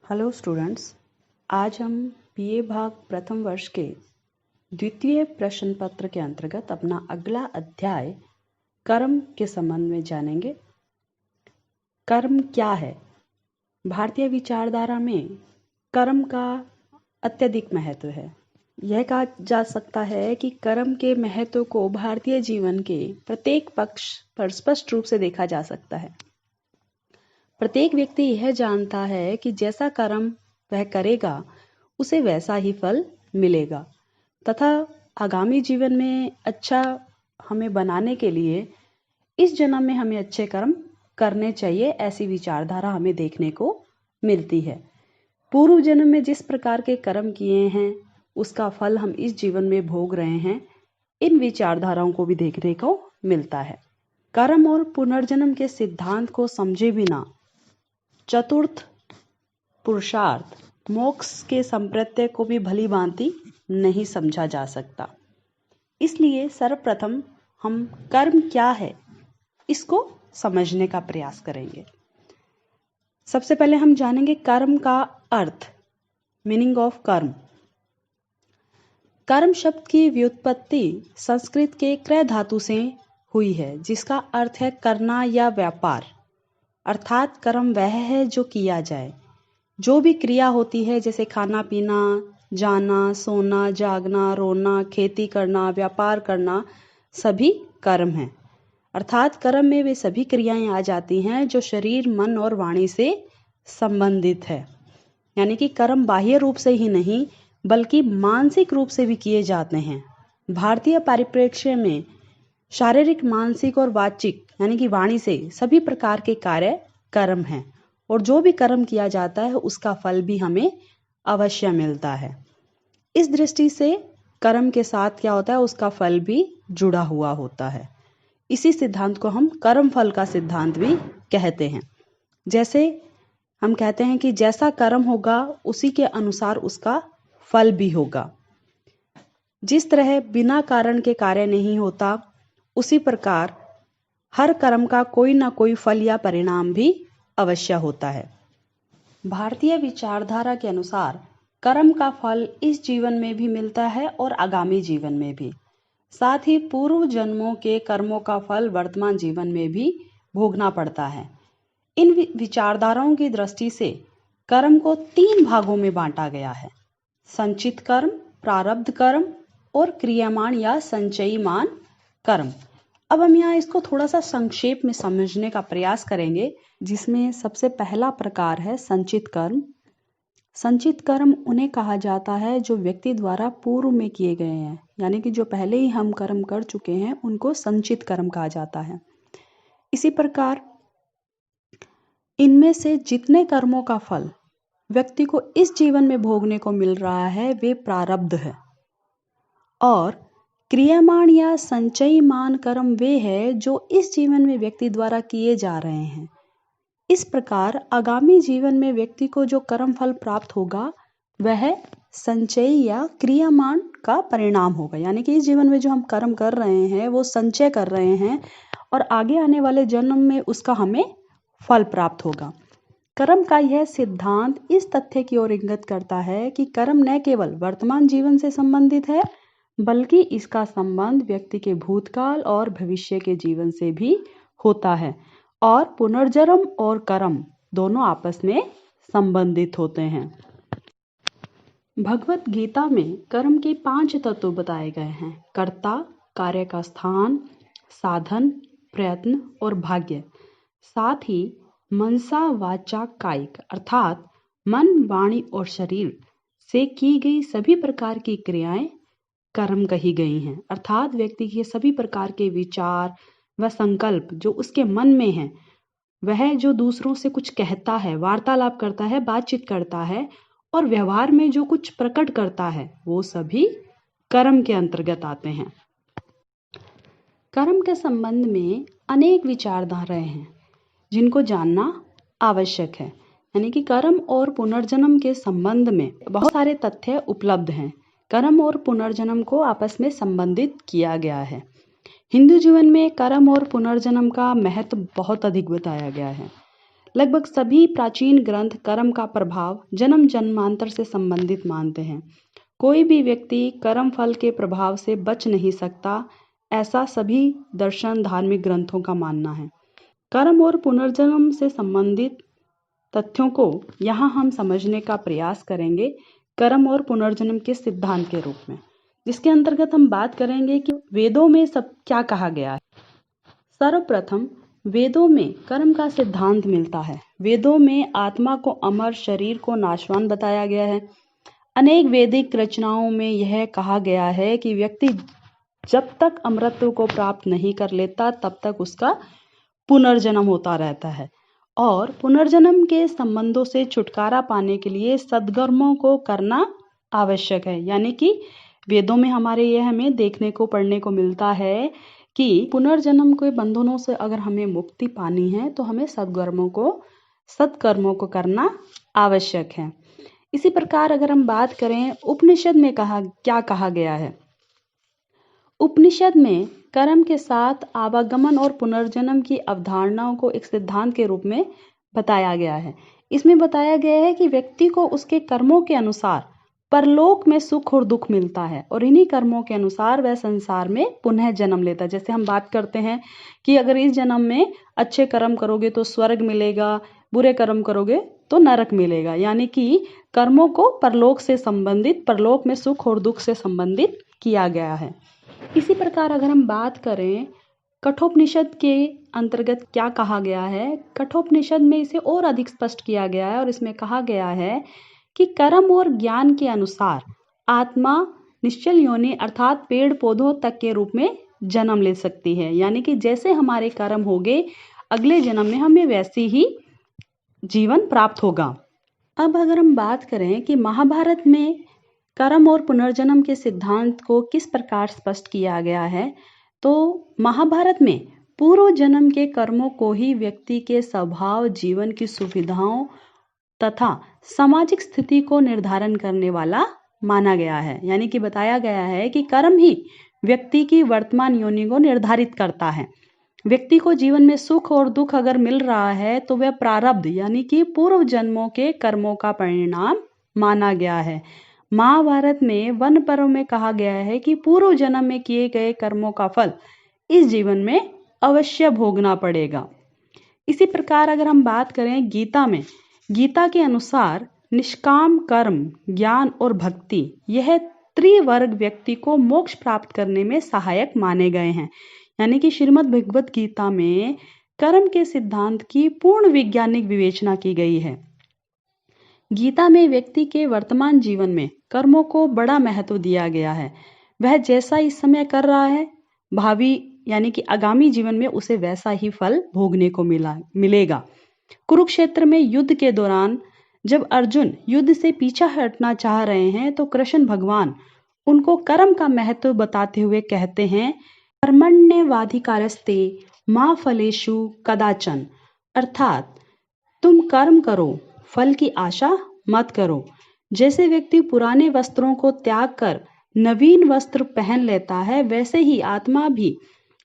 Hello students, आज हम BA भाग प्रथम वर्ष के द्वितीय प्रश्न पत्र के अंतर्गत अपना अगला अध्याय कर्म के संबंध में जानेंगे। कर्म क्या है? भारतीय विचारधारा में कर्म का अत्यधिक महत्व है। यह कहा जा सकता है कि कर्म के महत्व को भारतीय जीवन के प्रत्येक पक्ष पर स्पष्ट रूप से देखा जा सकता है। प्रत्येक व्यक्ति यह जानता है कि जैसा कर्म वह करेगा उसे वैसा ही फल मिलेगा तथा आगामी जीवन में अच्छा हमें बनाने के लिए इस जन्म में हमें अच्छे कर्म करने चाहिए, ऐसी विचारधारा हमें देखने को मिलती है। पूर्व जन्म में जिस प्रकार के कर्म किए हैं उसका फल हम इस जीवन में भोग रहे हैं, इन विचारधाराओं को भी देखने को मिलता है। कर्म और पुनर्जन्म के सिद्धांत को समझे बिना चतुर्थ पुरुषार्थ मोक्ष के संप्रत्यय को भी भली भांति नहीं समझा जा सकता। इसलिए सर्वप्रथम हम कर्म क्या है इसको समझने का प्रयास करेंगे। सबसे पहले हम जानेंगे कर्म का अर्थ, मीनिंग ऑफ कर्म। कर्म शब्द की व्युत्पत्ति संस्कृत के क्रय धातु से हुई है, जिसका अर्थ है करना या व्यापार। अर्थात कर्म वह है जो किया जाए। जो भी क्रिया होती है जैसे खाना पीना, जाना, सोना, जागना, रोना, खेती करना, व्यापार करना, सभी कर्म हैं। अर्थात कर्म में वे सभी क्रियाएं आ जाती हैं जो शरीर, मन और वाणी से संबंधित है। यानी कि कर्म बाह्य रूप से ही नहीं बल्कि मानसिक रूप से भी किए जाते हैं। भारतीय परिप्रेक्ष्य में शारीरिक, मानसिक और वाचिक यानी कि वाणी से सभी प्रकार के कार्य कर्म हैं और जो भी कर्म किया जाता है उसका फल भी हमें अवश्य मिलता है। इस दृष्टि से कर्म के साथ क्या होता है, उसका फल भी जुड़ा हुआ होता है। इसी सिद्धांत को हम कर्म फल का सिद्धांत भी कहते हैं। जैसे हम कहते हैं कि जैसा कर्म होगा उसी के अनुसार उसका फल भी होगा। जिस तरह बिना कारण के कार्य नहीं होता, उसी प्रकार हर कर्म का कोई ना कोई फल या परिणाम भी अवश्य होता है। भारतीय विचारधारा के अनुसार कर्म का फल इस जीवन में भी मिलता है और आगामी जीवन में भी। साथ ही पूर्व जन्मों के कर्मों का फल वर्तमान जीवन में भी भोगना पड़ता है। इन विचारधाराओं की दृष्टि से कर्म को 3 भागों में बांटा गया है: संचित कर्म, प्रारब्ध कर्म और क्रियामान या संचयीमान कर्म। अब हम यहाँ इसको थोड़ा सा संक्षेप में समझने का प्रयास करेंगे, जिसमें सबसे पहला प्रकार है संचित कर्म। संचित कर्म उन्हें कहा जाता है जो व्यक्ति द्वारा पूर्व में किए गए हैं, यानी कि जो पहले ही हम कर्म कर चुके हैं उनको संचित कर्म कहा जाता है। इसी प्रकार इनमें से जितने कर्मों का फल व्यक्ति को इस जीवन में भोगने को मिल रहा है वे प्रारब्ध है और क्रियामान या संचयीमान कर्म वे है जो इस जीवन में व्यक्ति द्वारा किए जा रहे हैं। इस प्रकार आगामी जीवन में व्यक्ति को जो कर्म फल प्राप्त होगा वह संचय या क्रियामान का परिणाम होगा। यानी कि इस जीवन में जो हम कर्म कर रहे हैं वो संचय कर रहे हैं और आगे आने वाले जन्म में उसका हमें फल प्राप्त होगा। कर्म का यह सिद्धांत इस तथ्य की ओर इंगित करता है कि कर्म न केवल वर्तमान जीवन से संबंधित है बल्कि इसका संबंध व्यक्ति के भूतकाल और भविष्य के जीवन से भी होता है और पुनर्जन्म और कर्म दोनों आपस में संबंधित होते हैं। भगवत गीता में कर्म के 5 तत्व बताए गए हैं: कर्ता, कार्य का स्थान, साधन, प्रयत्न और भाग्य। साथ ही मनसा वाचा कायिक अर्थात मन, वाणी और शरीर से की गई सभी प्रकार की क्रियाएं कर्म कही गई हैं। अर्थात व्यक्ति के सभी प्रकार के विचार व संकल्प जो उसके मन में हैं, वह जो दूसरों से कुछ कहता है, वार्तालाप करता है, बातचीत करता है और व्यवहार में जो कुछ प्रकट करता है, वो सभी कर्म के अंतर्गत आते हैं। कर्म के संबंध में अनेक विचारधाराएं हैं जिनको जानना आवश्यक है। यानी कि कर्म और पुनर्जन्म के संबंध में बहुत सारे तथ्य उपलब्ध हैं। कर्म और पुनर्जन्म को आपस में संबंधित किया गया है। हिंदू जीवन में कर्म और पुनर्जन्म का महत्व बहुत अधिक बताया गया है। लगभग सभी प्राचीन ग्रंथ कर्म का प्रभाव जन्म जन्मांतर से संबंधित मानते हैं। कोई भी व्यक्ति कर्म फल के प्रभाव से बच नहीं सकता, ऐसा सभी दर्शन धार्मिक ग्रंथों का मानना है। कर्म और पुनर्जन्म से संबंधित तथ्यों को यहाँ हम समझने का प्रयास करेंगे कर्म और पुनर्जन्म के सिद्धांत के रूप में, जिसके अंतर्गत हम बात करेंगे कि वेदों में सब क्या कहा गया है। सर्वप्रथम वेदों में कर्म का सिद्धांत मिलता है। वेदों में आत्मा को अमर, शरीर को नाशवान बताया गया है। अनेक वैदिक रचनाओं में यह कहा गया है कि व्यक्ति जब तक अमरत्व को प्राप्त नहीं कर लेता तब तक उसका पुनर्जन्म होता रहता है और पुनर्जन्म के संबंधों से छुटकारा पाने के लिए सद्कर्मों को करना आवश्यक है। यानी कि वेदों में हमारे यह हमें देखने को पढ़ने को मिलता है कि पुनर्जन्म के बंधनों से अगर हमें मुक्ति पानी है तो हमें सत्कर्मों को करना आवश्यक है। इसी प्रकार अगर हम बात करें उपनिषद में क्या कहा गया है। उपनिषद में कर्म के साथ आवागमन और पुनर्जन्म की अवधारणाओं को एक सिद्धांत के रूप में बताया गया है। इसमें बताया गया है कि व्यक्ति को उसके कर्मों के अनुसार परलोक में सुख और दुख मिलता है और इन्हीं कर्मों के अनुसार वह संसार में पुनः जन्म लेता है। जैसे हम बात करते हैं कि अगर इस जन्म में अच्छे कर्म करोगे तो स्वर्ग मिलेगा, बुरे कर्म करोगे तो नरक मिलेगा। यानी कि कर्मों को परलोक से संबंधित, परलोक में सुख और दुख से संबंधित किया गया है। इसी प्रकार अगर हम बात करें कठोपनिषद के अंतर्गत क्या कहा गया है, कठोपनिषद में इसे और अधिक स्पष्ट किया गया है और इसमें कहा गया है कि कर्म और ज्ञान के अनुसार आत्मा निश्चल योनि अर्थात पेड़ पौधों तक के रूप में जन्म ले सकती है। यानी कि जैसे हमारे कर्म होंगे अगले जन्म में हमें वैसी ही जीवन प्राप्त होगा। अब अगर हम बात करें कि महाभारत में कर्म और पुनर्जन्म के सिद्धांत को किस प्रकार स्पष्ट किया गया है, तो महाभारत में पूर्व जन्म के कर्मों को ही व्यक्ति के स्वभाव, जीवन की सुविधाओं तथा सामाजिक स्थिति को निर्धारण करने वाला माना गया है। यानी कि बताया गया है कि कर्म ही व्यक्ति की वर्तमान योनि को निर्धारित करता है। व्यक्ति को जीवन में सुख और दुख अगर मिल रहा है तो वह प्रारब्ध यानी कि पूर्व जन्मों के कर्मों का परिणाम माना गया है। महाभारत में वन पर्व में कहा गया है कि पूर्व जन्म में किए गए कर्मों का फल इस जीवन में अवश्य भोगना पड़ेगा। इसी प्रकार अगर हम बात करें गीता के अनुसार निष्काम कर्म, ज्ञान और भक्ति यह त्रिवर्ग व्यक्ति को मोक्ष प्राप्त करने में सहायक माने गए हैं। यानी कि श्रीमद् भगवत गीता में कर्म के सिद्धांत की पूर्ण वैज्ञानिक विवेचना की गई है। गीता में व्यक्ति के वर्तमान जीवन में कर्मों को बड़ा महत्व दिया गया है। वह जैसा इस समय कर रहा है भावी यानी कि आगामी जीवन में उसे वैसा ही फल भोगने को मिलेगा। कुरुक्षेत्र में युद्ध के दौरान जब अर्जुन युद्ध से पीछा हटना चाह रहे हैं तो कृष्ण भगवान उनको कर्म का महत्व बताते हुए कहते हैं, कर्मण्येवाधिकारस्ते मा फलेषु कदाचन, अर्थात तुम कर्म करो, फल की आशा मत करो। जैसे व्यक्ति पुराने वस्त्रों को त्याग कर नवीन वस्त्र पहन लेता है, वैसे ही आत्मा भी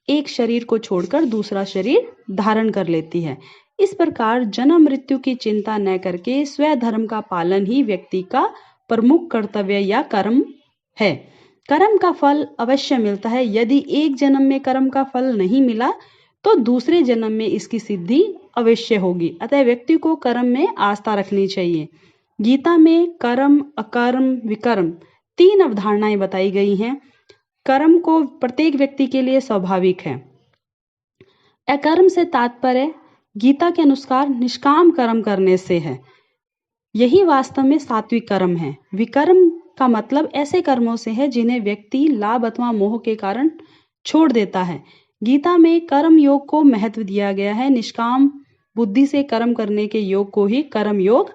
एक शरीर को छोड़कर दूसरा शरीर धारण कर लेती है। इस प्रकार जन्म मृत्यु की चिंता न करके स्वधर्म का पालन ही व्यक्ति का प्रमुख कर्तव्य या कर्म है। कर्म का फल अवश्य मिलता है। यदि एक जन्म में कर्म का फल नहीं मिला तो दूसरे जन्म में इसकी सिद्धि अवश्य होगी। अतः व्यक्ति को कर्म में आस्था रखनी चाहिए। गीता में कर्म, अकर्म, विकर्म 3 अवधारणाएं बताई गई हैं। कर्म को प्रत्येक व्यक्ति के लिए स्वाभाविक है। अकर्म से तात्पर्य गीता के अनुसार निष्काम कर्म करने से है। यही वास्तव में सात्विक कर्म है। विकर्म का मतलब ऐसे कर्मों से है जिन्हें व्यक्ति लाभ अथवा मोह के कारण छोड़ देता है। गीता में कर्म योग को महत्व दिया गया है। निष्काम बुद्धि से कर्म करने के योग को ही कर्म योग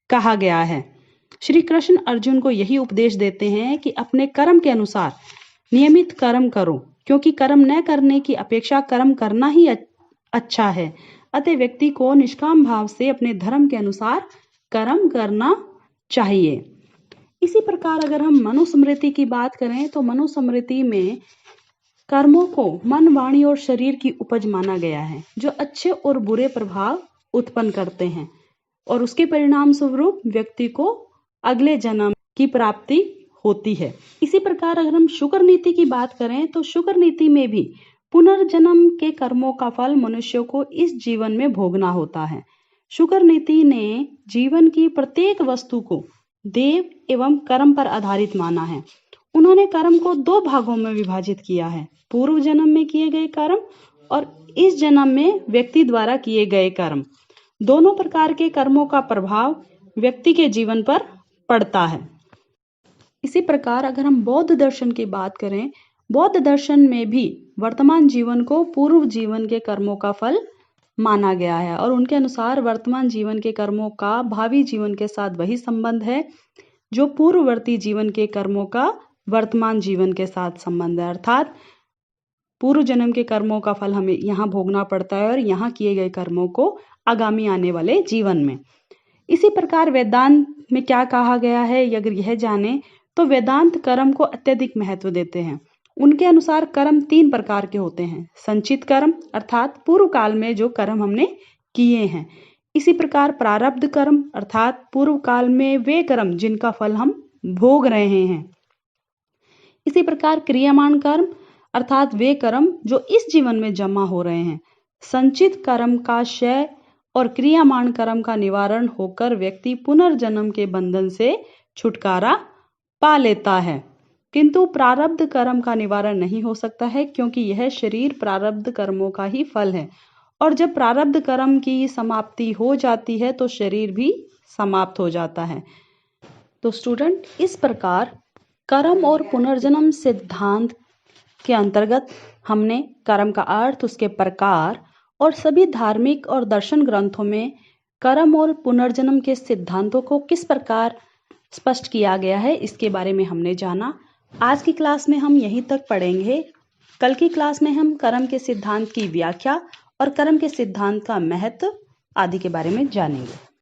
कहा गया है। श्री कृष्ण अर्जुन को यही उपदेश देते हैं कि अपने कर्म के अनुसार नियमित कर्म करो, क्योंकि कर्म न करने की अपेक्षा कर्म करना ही अच्छा है। अतः व्यक्ति को निष्काम भाव से अपने धर्म के अनुसार कर्म करना चाहिए। इसी प्रकार अगर हम मनुस्मृति की बात करें तो मनुस्मृति में कर्मों को मन, वाणी और शरीर की उपज माना गया है, जो अच्छे और बुरे प्रभाव उत्पन्न करते हैं और उसके परिणाम स्वरूप व्यक्ति को अगले जन्म की प्राप्ति होती है। इसी प्रकार अगर हम शुक्र नीति की बात करें तो शुक्र नीति में भी पुनर्जन्म के कर्मों का फल मनुष्य को इस जीवन में भोगना होता है। शुक्र नीति ने जीवन की प्रत्येक वस्तु को देव एवं कर्म पर आधारित माना है। उन्होंने कर्म को 2 भागों में विभाजित किया है, पूर्व जन्म में किए गए कर्म और इस जन्म में व्यक्ति द्वारा किए गए कर्म। दोनों प्रकार के कर्मों का प्रभाव व्यक्ति के जीवन पर पड़ता है। इसी प्रकार अगर हम बौद्ध दर्शन की बात करें, बौद्ध दर्शन में भी वर्तमान जीवन को पूर्व जीवन के कर्मों का फल माना गया है और उनके अनुसार वर्तमान जीवन के कर्मों का भावी जीवन के साथ वही संबंध है जो पूर्ववर्ती जीवन के कर्मों का वर्तमान जीवन के साथ संबंध है। अर्थात पूर्व जन्म के कर्मों का फल हमें यहाँ भोगना पड़ता है और यहाँ किए गए कर्मों को आगामी आने वाले जीवन में। इसी प्रकार वेदांत में क्या कहा गया है अगर यह जाने तो वेदांत कर्म को अत्यधिक महत्व देते हैं। उनके अनुसार कर्म 3 प्रकार के होते हैं, संचित कर्म अर्थात पूर्व काल में जो कर्म हमने किए हैं। इसी प्रकार प्रारब्ध कर्म अर्थात पूर्व काल में वे कर्म जिनका फल हम भोग रहे हैं। इसी प्रकार क्रियामान कर्म अर्थात वे कर्म जो इस जीवन में जमा हो रहे हैं। संचित कर्म का क्षय और क्रियामान कर्म का निवारण होकर व्यक्ति पुनर्जन्म के बंधन से छुटकारा पा लेता है, किंतु प्रारब्ध कर्म का निवारण नहीं हो सकता है क्योंकि यह शरीर प्रारब्ध कर्मों का ही फल है और जब प्रारब्ध कर्म की समाप्ति हो जाती है तो शरीर भी समाप्त हो जाता है। तो स्टूडेंट, इस प्रकार कर्म और पुनर्जन्म सिद्धांत के अंतर्गत हमने कर्म का अर्थ, उसके प्रकार और सभी धार्मिक और दर्शन ग्रंथों में कर्म और पुनर्जन्म के सिद्धांतों को किस प्रकार स्पष्ट किया गया है इसके बारे में हमने जाना। आज की क्लास में हम यहीं तक पढ़ेंगे। कल की क्लास में हम कर्म के सिद्धांत की व्याख्या और कर्म के सिद्धांत का महत्व आदि के बारे में जानेंगे।